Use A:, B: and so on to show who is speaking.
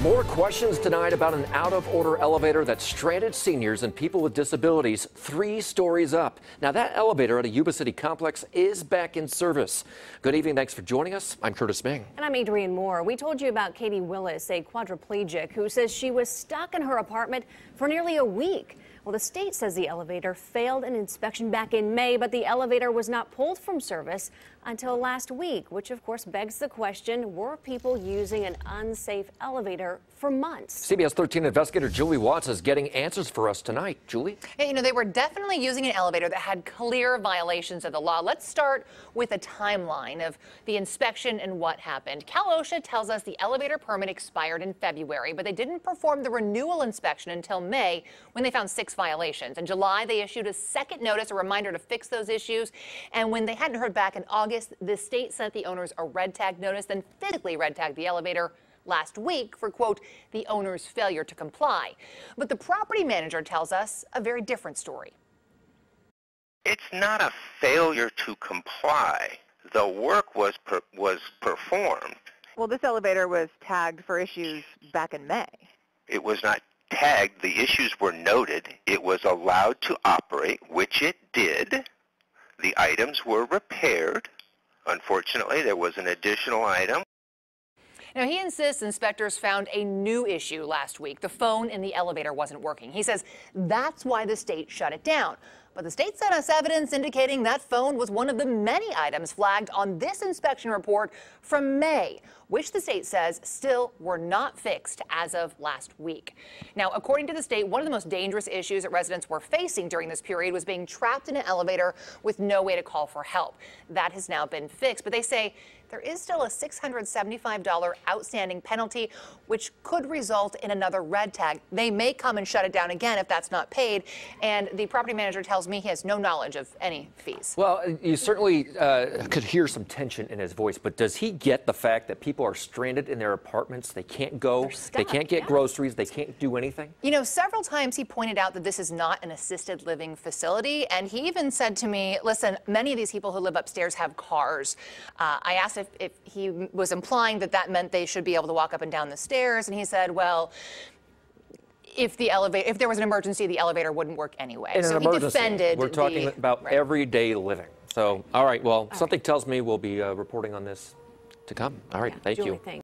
A: More questions tonight about an out-of-order elevator that stranded seniors and people with disabilities 3 stories up. Now, that elevator at a Yuba City complex is back in service. Good evening. Thanks for joining us. I'm Curtis Ming.
B: And I'm Adrienne Moore. We told you about Katie Willis, a quadriplegic who says she was stuck in her apartment for nearly a week. Well, the state says the elevator failed an inspection back in May, but the elevator was not pulled from service until last week, which of course begs the question, were people using an unsafe elevator for months?
A: CBS 13 investigator Julie Watts is getting answers for us tonight. Julie?
C: Hey, they were definitely using an elevator that had clear violations of the law. Let's start with a timeline of the inspection and what happened. Cal OSHA tells us the elevator permit expired in February, but they didn't perform the renewal inspection until May when they found 6 violations. In July, they issued a second notice, a reminder to fix those issues. And when they hadn't heard back in August, the state sent the owners a red tag notice, then physically red tagged the elevator last week for, quote, the owner's failure to comply. But the property manager tells us a very different story.
D: It's not a failure to comply. The work was performed.
E: Well, this elevator was tagged for issues back in May.
D: It was not tagged. The issues were noted. It was allowed to operate, which it did. The items were repaired. Unfortunately, there was an additional item.
C: Now, he insists inspectors found a new issue last week. The phone in the elevator wasn't working. He says that's why the state shut it down. But the state sent us evidence indicating that phone was one of the many items flagged on this inspection report from May, which the state says still were not fixed as of last week. Now, according to the state, one of the most dangerous issues that residents were facing during this period was being trapped in an elevator with no way to call for help. That has now been fixed, but they say there is still a $675 outstanding penalty, which could result in another red tag. They may come and shut it down again if that's not paid, and the property manager tells me he has no knowledge of any fees.
A: Well, you certainly could hear some tension in his voice, but does he get the fact that people are stranded in their apartments? They can't go, they can't get groceries, they can't do anything?
C: Several times he pointed out that this is not an assisted living facility, and he even said to me, listen, many of these people who live upstairs have cars. I asked if he was implying that that meant they should be able to walk up and down the stairs, and he said, well, if there was an emergency, the elevator wouldn't work anyway.
A: In
C: so
A: an
C: he
A: emergency,
C: defended
A: we're talking about everyday living. So, all right, well, something tells me we'll be reporting on this to come. All right, thank
B: Julie,
A: you.
B: thanks.